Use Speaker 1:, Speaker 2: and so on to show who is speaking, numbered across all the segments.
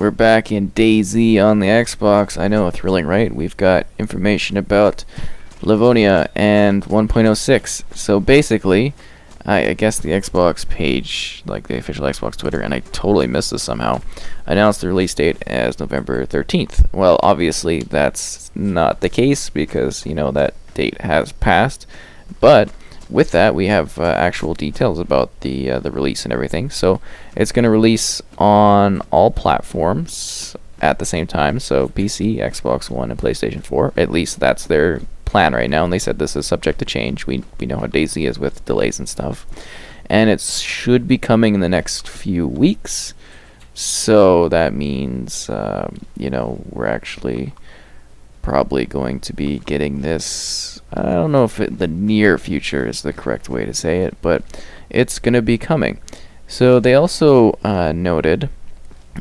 Speaker 1: We're back in DayZ on the Xbox. I know, thrilling, right? We've got information about Livonia and 1.06. So basically, I guess the Xbox page, like the official Xbox Twitter, and I totally missed this somehow, announced the release date as November 13th. Well, obviously that's not the case because, you know, that date has passed. But with that, we have actual details about the release and everything. So it's going to release on all platforms at the same time. So PC, Xbox One, and PlayStation 4. At least that's their plan right now. And they said this is subject to change. We know how DayZ is with delays and stuff. And it should be coming in the next few weeks. So that means, you know, we're actually probably going to be getting this. I don't know if the near future is the correct way to say it, but it's going to be coming. So they also noted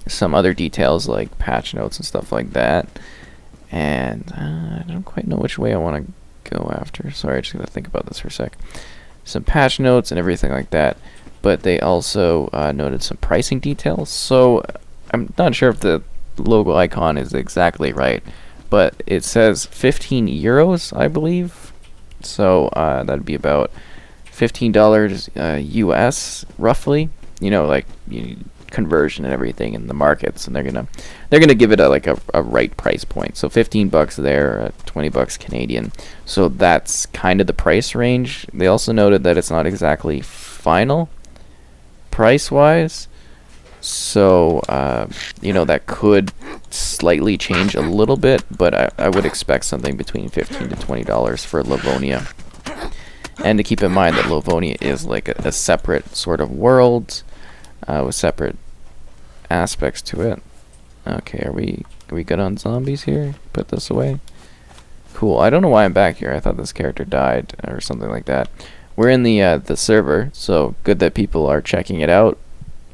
Speaker 1: some other details like patch notes and stuff like that. And I don't quite know which way I want to go after. Sorry, I just got to think about this for a sec. Some patch notes and everything like that. But they also noted some pricing details. So I'm not sure if the logo icon is exactly right, but it says 15 euros, I believe. So that'd be about $15 US, roughly. You know, like conversion and everything in the markets, and they're gonna give it a right price point. So $15 there, $20 Canadian. So that's kind of the price range. They also noted that it's not exactly final price-wise. So, you know, that could slightly change a little bit, but I would expect something between $15 to $20 for Livonia. And to keep in mind that Livonia is like a separate sort of world with separate aspects to it. Okay, are we good on zombies here? Put this away. Cool. I don't know why I'm back here. I thought this character died or something like that. We're in the server, so good that people are checking it out.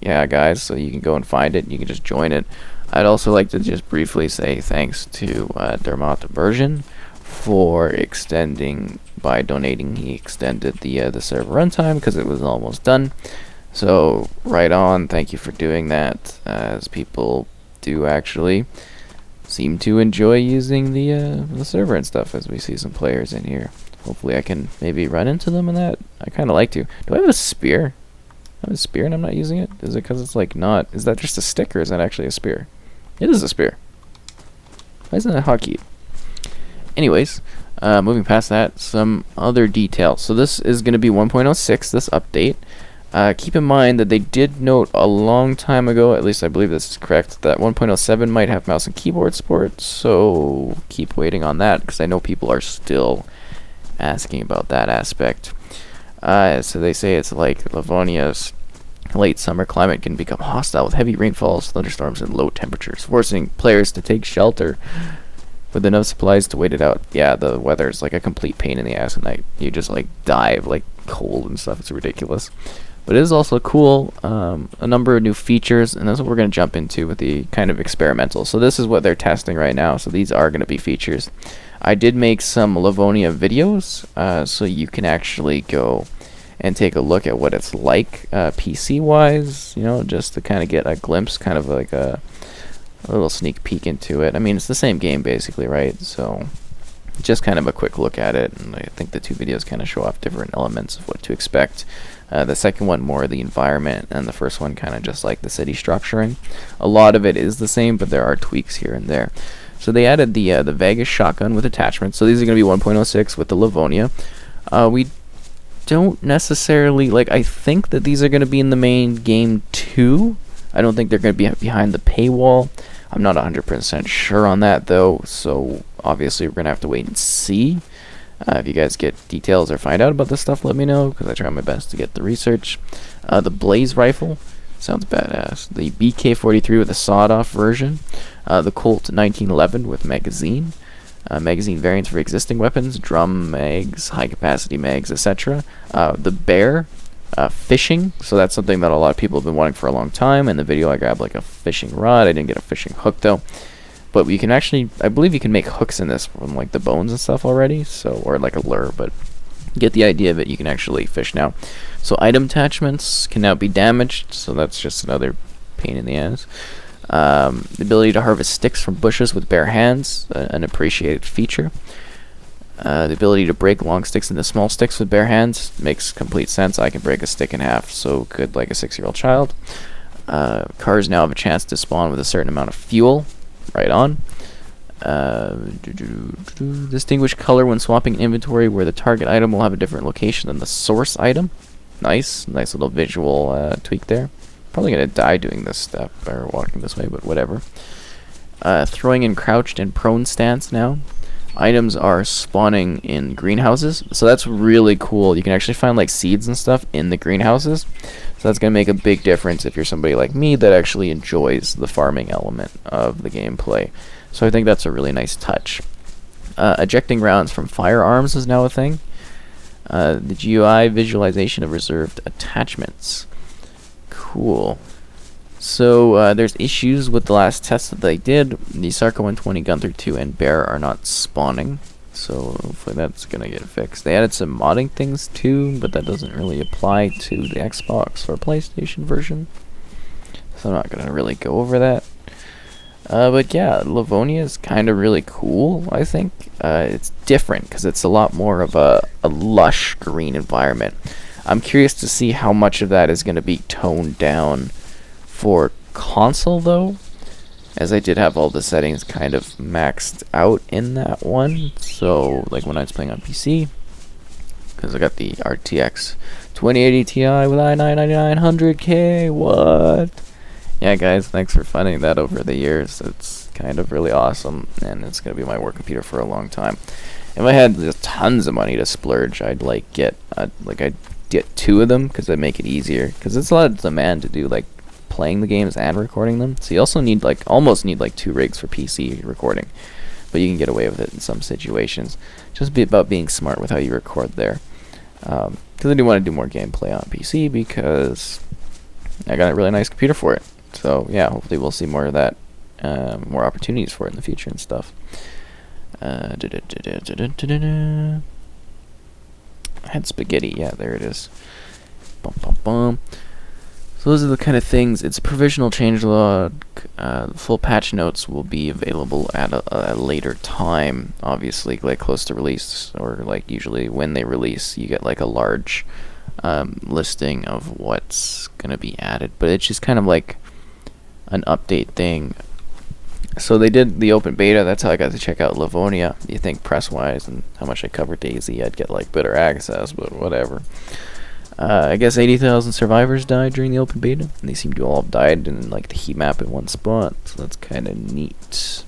Speaker 1: Yeah, guys, so you can go and find it. You can just join it. I'd also like to just briefly say thanks to Dermot Version for extending, by donating, he extended the server runtime because it was almost done. So, right on, thank you for doing that, as people do actually seem to enjoy using the server and stuff, as we see some players in here. Hopefully I can maybe run into them in that. I kind of like to. Do I have a spear? I have a spear and I'm not using it? Is it because it's like not... Is that just a stick or is that actually a spear? It is a spear. Why isn't it a hotkey? Anyways, moving past that, some other details. So this is going to be 1.06, this update. Keep in mind that they did note a long time ago, at least I believe this is correct, that 1.07 might have mouse and keyboard support, so keep waiting on that, because I know people are still asking about that aspect. So they say it's like Livonia's late summer climate can become hostile with heavy rainfalls, thunderstorms, and low temperatures, forcing players to take shelter with enough supplies to wait it out. Yeah, the weather is like a complete pain in the ass at night. You just like die of like cold and stuff. It's ridiculous. But it is also cool, a number of new features, and that's what we're going to jump into with the kind of experimental. So this is what they're testing right now, so these are going to be features. I did make some Livonia videos, so you can actually go and take a look at what it's like PC-wise, you know, just to kind of get a glimpse, kind of like a little sneak peek into it. I mean, it's the same game basically, right? So just kind of a quick look at it, and I think the two videos kind of show off different elements of what to expect. The second one more the environment, and the first one kind of just like the city structuring. A lot of it is the same, but there are tweaks here and there. So they added the Vegas shotgun with attachments. So these are going to be 1.06 with the Livonia. We don't necessarily, like, I think that these are going to be in the main game too. I don't think they're going to be behind the paywall. I'm not 100% sure on that though, so obviously we're going to have to wait and see. If you guys get details or find out about this stuff, let me know, because I try my best to get the research. The Blaze rifle sounds badass. The BK-43 with a sawed-off version. The Colt 1911 with magazine. Magazine variants for existing weapons, drum mags, high-capacity mags, etc. The Bear fishing, so that's something that a lot of people have been wanting for a long time. In the video, I grabbed like a fishing rod. I didn't get a fishing hook though. But we can actually, I believe you can make hooks in this from like the bones and stuff already, so, or like a lure, but get the idea of it. You can actually fish now. So item attachments can now be damaged, so that's just another pain in the ass. The ability to harvest sticks from bushes with bare hands, an appreciated feature. The ability to break long sticks into small sticks with bare hands makes complete sense. I can break a stick in half, so could like a 6-year-old child. Cars now have a chance to spawn with a certain amount of fuel. Right on. Distinguish color when swapping inventory, where the target item will have a different location than the source item. Nice little visual tweak there. Probably gonna die doing this step or walking this way, but whatever. Throwing in crouched and prone stance now. Items are spawning in greenhouses, so that's really cool. You can actually find like seeds and stuff in the greenhouses, so that's gonna make a big difference if you're somebody like me that actually enjoys the farming element of the gameplay. So I think that's a really nice touch. Ejecting rounds from firearms is now a thing. The GUI visualization of reserved attachments. Cool. So there's issues with the last test that they did. The Sarka 120, Gunther 2, and Bear are not spawning, so hopefully that's gonna get fixed. They added some modding things too, but that doesn't really apply to the Xbox or PlayStation version, so I'm not gonna really go over that. But yeah, Livonia is kind of really cool, I think. It's different because it's a lot more of a lush green environment. I'm curious to see how much of that is going to be toned down for console, though, as I did have all the settings kind of maxed out in that one. So, like when I was playing on PC, because I got the RTX 2080 Ti with i9 9900K, what? Yeah, guys, thanks for funding that over the years. It's kind of really awesome, and it's going to be my work computer for a long time. If I had tons of money to splurge, I'd get I'd get 2 of them, because that'd make it easier, because it's a lot of demand to do like playing the games and recording them. So you also need almost need 2 rigs for PC recording, but you can get away with it in some situations. Just be about being smart with how you record there, because I do want to do more gameplay on PC because I got a really nice computer for it. So yeah, hopefully we'll see more of that, more opportunities for it in the future and stuff. I had spaghetti, yeah, there it is. Bum, bum, bum. So those are the kind of things. It's a provisional changelog. Full patch notes will be available at a later time, obviously, like close to release, or like usually when they release, you get like a large listing of what's gonna be added. But it's just kind of like an update thing. So they did the open beta. That's how I got to check out Livonia. You think press-wise and how much I covered DayZ, I'd get like better access, but whatever. I guess 80,000 survivors died during the open beta, and they seem to all have died in like the heat map in one spot. So that's kind of neat.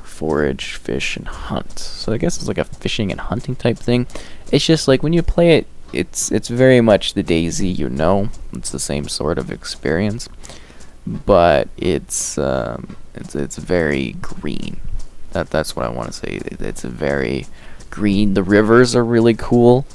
Speaker 1: Forage, fish, and hunt. So I guess it's like a fishing and hunting type thing. It's just like when you play it, it's very much the DayZ, you know. It's the same sort of experience, but it's very green. That's what I want to say. It's a very green. The rivers are really cool.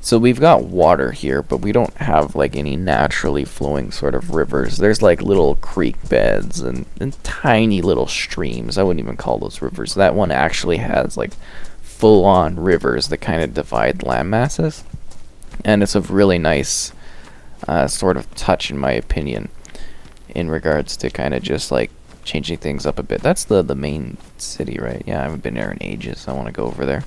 Speaker 1: So we've got water here, but we don't have like any naturally flowing sort of rivers. There's like little creek beds and tiny little streams. I wouldn't even call those rivers. That one actually has like full-on rivers that kind of divide land masses, and it's a really nice sort of touch, in my opinion, in regards to kind of just like changing things up a bit. That's the main city, right? Yeah, I haven't been there in ages. I want to go over there.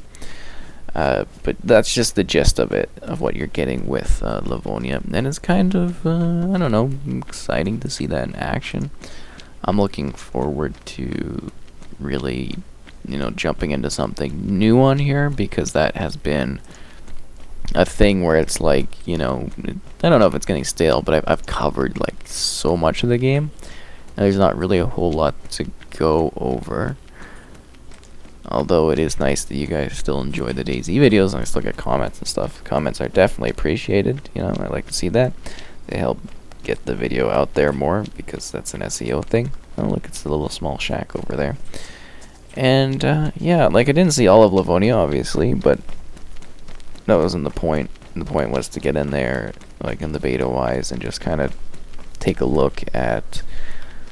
Speaker 1: But that's just the gist of it, of what you're getting with Livonia. And it's kind of, I don't know, exciting to see that in action. I'm looking forward to really, jumping into something new on here, because that has been a thing where it's like, I don't know if it's getting stale, but I've covered like so much of the game, and there's not really a whole lot to go over. Although it is nice that you guys still enjoy the DayZ videos, and I still get comments and stuff. Comments are definitely appreciated. I like to see that. They help get the video out there more, because that's an SEO thing. Oh, look, it's the little small shack over there. And, yeah, like I didn't see all of Livonia, obviously, but that wasn't the point. The point was to get in there, like in the beta-wise, and just kind of take a look at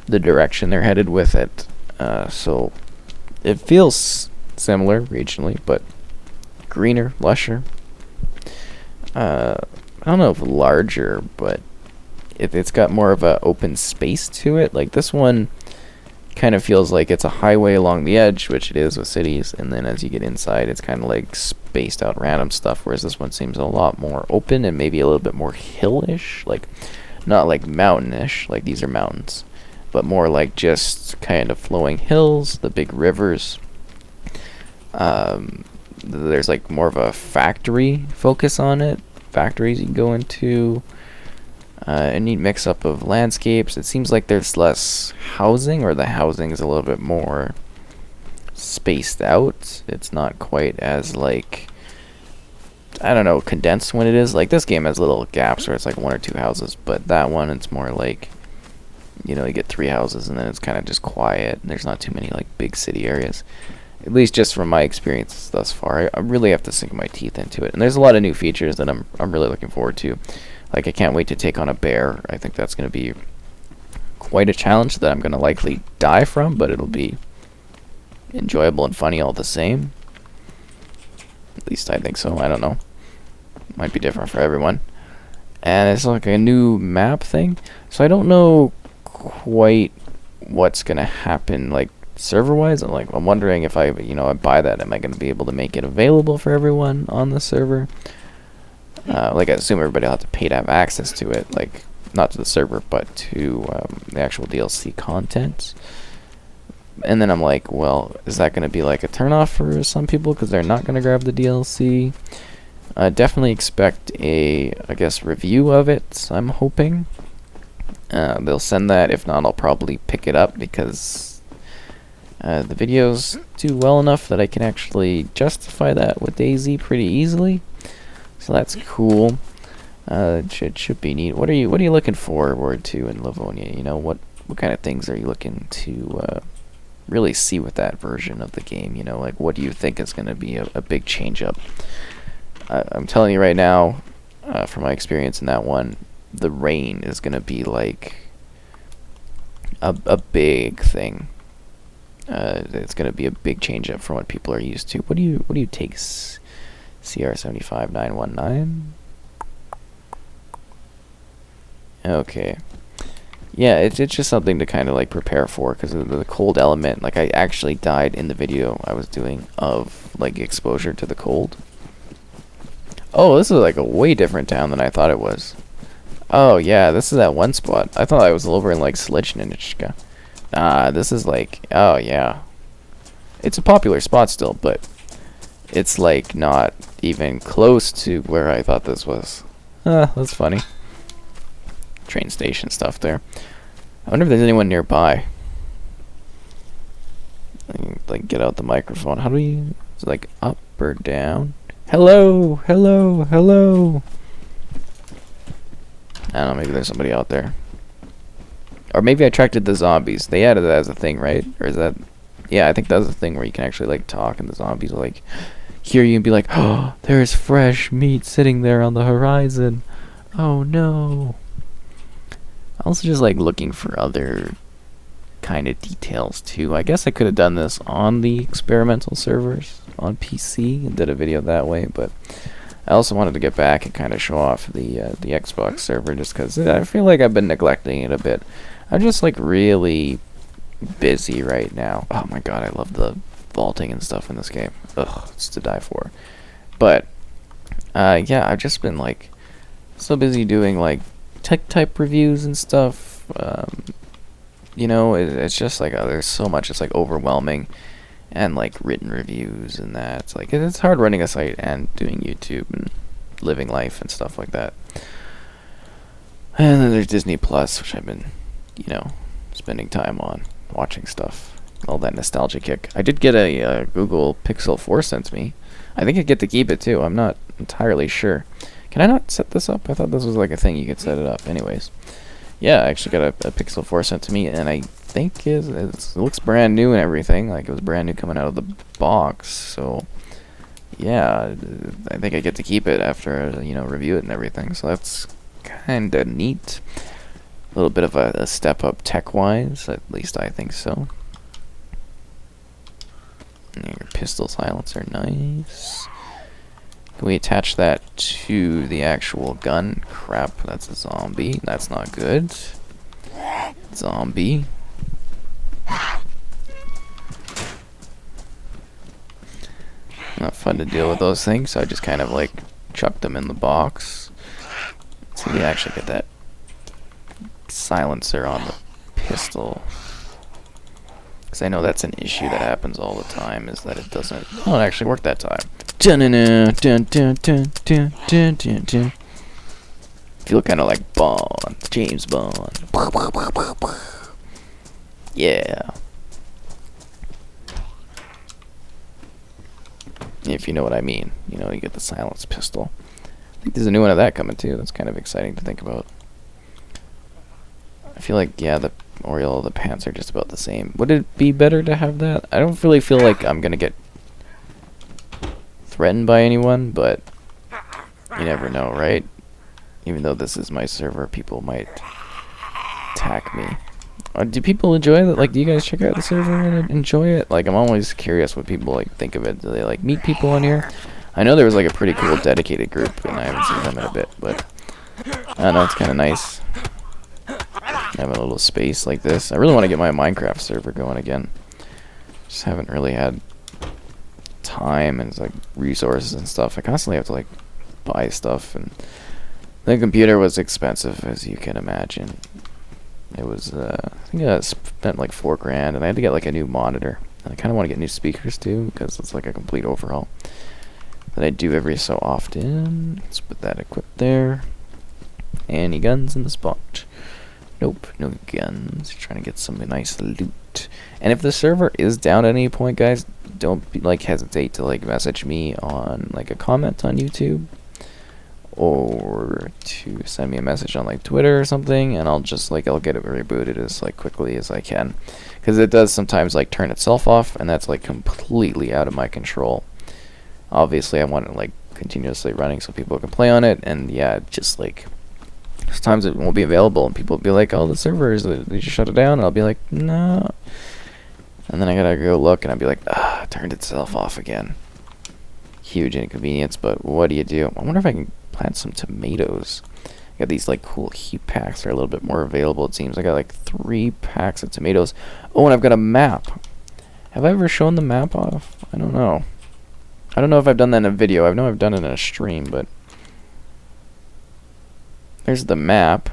Speaker 1: the direction they're headed with it. So it feels similar regionally, but greener, lusher. I don't know if larger, but it's got more of a open space to it. Like this one kind of feels like it's a highway along the edge, which it is with cities, and then as you get inside it's kind of like spaced out random stuff, whereas this one seems a lot more open and maybe a little bit more hillish, like not like mountainish, like these are mountains, but more like just kind of flowing hills, the big rivers. There's like more of a factory focus on it, factories you can go into. A neat mix-up of landscapes. It seems like there's less housing, or the housing is a little bit more spaced out. It's not quite as, like, I don't know, condensed when it is. Like, this game has little gaps where it's like 1 or 2 houses, but that one, it's more like, you know, you get 3 houses, and then it's kind of just quiet, and there's not too many, like, big city areas. At least just from my experience thus far. I really have to sink my teeth into it. And there's a lot of new features that I'm really looking forward to. Like, I can't wait to take on a bear. I think that's going to be quite a challenge that I'm going to likely die from, but it'll be enjoyable and funny all the same. At least I think so. I don't know. Might be different for everyone. And it's like a new map thing. So I don't know quite what's going to happen, like, server-wise. I'm wondering if I buy that, am I going to be able to make it available for everyone on the server? Like, I assume everybody will have to pay to have access to it, like, not to the server, but to the actual DLC content. And then I'm like, well, is that going to be like a turnoff for some people because they're not going to grab the DLC? Definitely expect a, I guess, review of it, I'm hoping. They'll send that. If not, I'll probably pick it up because the videos do well enough that I can actually justify that with DayZ pretty easily. So that's cool. It should be neat. What are you looking forward to in Livonia? You know, what kind of things are you looking to really see with that version of the game? You know, like, what do you think is going to be a big change up? I'm telling you right now, from my experience in that one, the rain is going to be like a big thing. It's going to be a big change up from what people are used to. What do you take? CR75919. Okay. Yeah, it's just something to kind of like prepare for because of the cold element. Like, I actually died in the video I was doing of like exposure to the cold. Oh, this is like a way different town than I thought it was. Oh yeah, this is that one spot. I thought I was over in like Slichnichka. Nah, this is like, oh yeah. It's a popular spot still, but it's like not even close to where I thought this was. That's funny. Train station stuff there. I wonder if there's anyone nearby. Like, get out the microphone. How do we... Is it like up or down? Hello! Hello! Hello! I don't know, maybe there's somebody out there. Or maybe I attracted the zombies. They added that as a thing, right? Or is that... Yeah, I think that's a thing where you can actually, like, talk and the zombies will, like, hear you and be like, oh, there's fresh meat sitting there on the horizon. Oh, no. Also just, like, looking for other kind of details, too. I guess I could have done this on the experimental servers on PC and did a video that way, but I also wanted to get back and kind of show off the Xbox server just because I feel like I've been neglecting it a bit. I'm just, like, really busy right now. Oh my god, I love the vaulting and stuff in this game. Ugh, it's to die for. But yeah, I've just been like so busy doing like tech type reviews and stuff. You know, it's just like there's so much. It's like overwhelming, and like written reviews and that. It's like it's hard running a site and doing YouTube and living life and stuff like that. And then there's Disney Plus, which I've been, you know, spending time on watching stuff. All that nostalgia kick. I did get a Google Pixel 4 sent to me. I think I get to keep it too. I'm not entirely sure. Can I not set this up? I thought this was like a thing you could set it up. Anyways, yeah, I actually got a Pixel 4 sent to me, and I think it looks brand new and everything. Like, it was brand new coming out of the box. So yeah, I think I get to keep it after review it and everything. So that's kind of neat. A little bit of a step up tech-wise, at least I think so. And your pistol silencer, nice. Can we attach that to the actual gun? Crap, that's a zombie. That's not good. Zombie. Not fun to deal with those things, so I just kind of like chucked them in the box. So we actually get that silencer on the pistol. Because I know that's an issue that happens all the time, is that it doesn't... Oh, it actually worked that time. Feel kind of like Bond, James Bond. Yeah. If you know what I mean. You know, you get the silence pistol. I think there's a new one of that coming too. That's kind of exciting to think about. I feel like, yeah, the Oriole, the pants are just about the same. Would it be better to have that? I don't really feel like I'm gonna get threatened by anyone, but you never know, right? Even though this is my server, people might attack me. Do people enjoy that? Like, do you guys check out the server and enjoy it? Like, I'm always curious what people like think of it. Do they like meet people on here? I know there was like a pretty cool dedicated group, and I haven't seen them in a bit, but I don't know, it's kind of nice having a little space like this. I really want to get my Minecraft server going again. Just haven't really had time and like resources and stuff. I constantly have to like buy stuff, and the computer was expensive, as you can imagine. It was, I think I spent like $4 grand, and I had to get like a new monitor. And I kind of want to get new speakers too, because it's like a complete overhaul that I do every so often. Let's put that equipped there. Any guns in the spot? Nope, no guns. Trying to get some nice loot. And if the server is down at any point, guys, don't be, like hesitate to like message me on like a comment on YouTube, or to send me a message on like Twitter or something, and I'll just like I'll get it rebooted as like quickly as I can, because it does sometimes like turn itself off, and that's like completely out of my control. Obviously I want it like continuously running so people can play on it, and yeah, just like sometimes it won't be available and people will be like, oh, the servers, they just shut it down, and I'll be like, no, and then I gotta go look and I'll be like, it turned itself off again. Huge inconvenience, but what do you do? I wonder if I can plant some tomatoes. I got these like cool heat packs that are a little bit more available, it seems. I got like 3 packs of tomatoes. Oh, and I've got a map. Have I ever shown the map off? I don't know. I don't know if I've done that in a video. I know I've done it in a stream, but there's the map.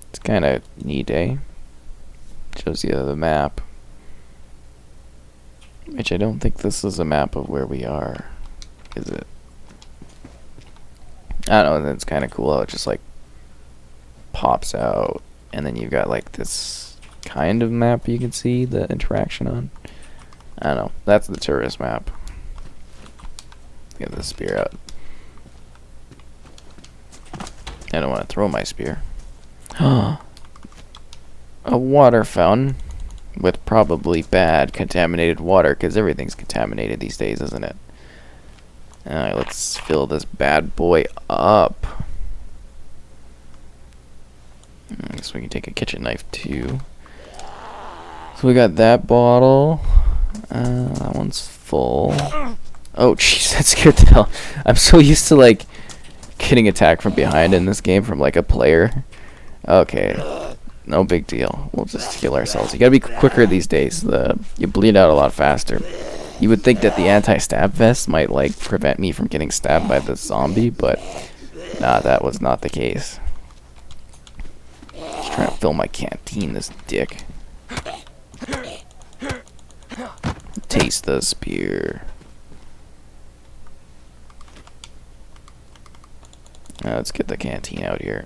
Speaker 1: It's kind of neat, eh? Shows you the map. Which I don't think this is a map of where we are. Is it? I don't know, it's kind of cool how it just like pops out, and then you've got like this kind of map you can see the interaction on. I don't know, that's the tourist map. Get the spear out. I don't want to throw my spear. A water fountain with probably bad contaminated water, because everything's contaminated these days, isn't it? Alright, let's fill this bad boy up. I guess we can take a kitchen knife too. So we got that bottle. That one's full. Oh jeez, that scared the hell. I'm so used to like getting attacked from behind in this game from like a player. Okay, no big deal. We'll just heal ourselves. You gotta be quicker these days. You bleed out a lot faster. You would think that the anti-stab vest might like prevent me from getting stabbed by the zombie, but nah, that was not the case. Just trying to fill my canteen, this dick. Taste the spear. Now let's get the canteen out here.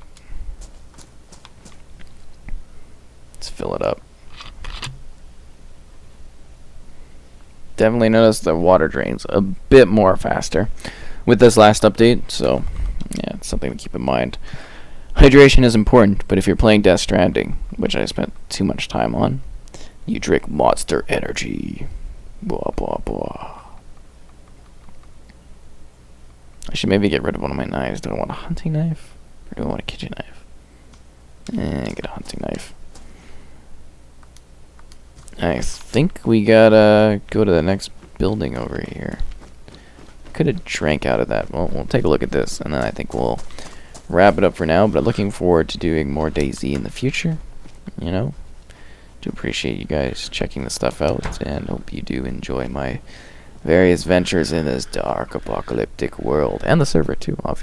Speaker 1: Let's fill it up. Definitely noticed the water drains a bit more faster with this last update, so yeah, it's something to keep in mind. Hydration is important, but if you're playing Death Stranding, which I spent too much time on, you drink Monster Energy. Blah, blah, blah. I should maybe get rid of one of my knives. Do I want a hunting knife? Or do I want a kitchen knife? Get a hunting knife. I think we gotta go to the next building over here. could have drank out of that. Well, we'll take a look at this, and then I think we'll wrap it up for now. But looking forward to doing more DayZ in the future. You know, do appreciate you guys checking the stuff out, and hope you do enjoy my various ventures in this dark apocalyptic world, and the server too, obviously.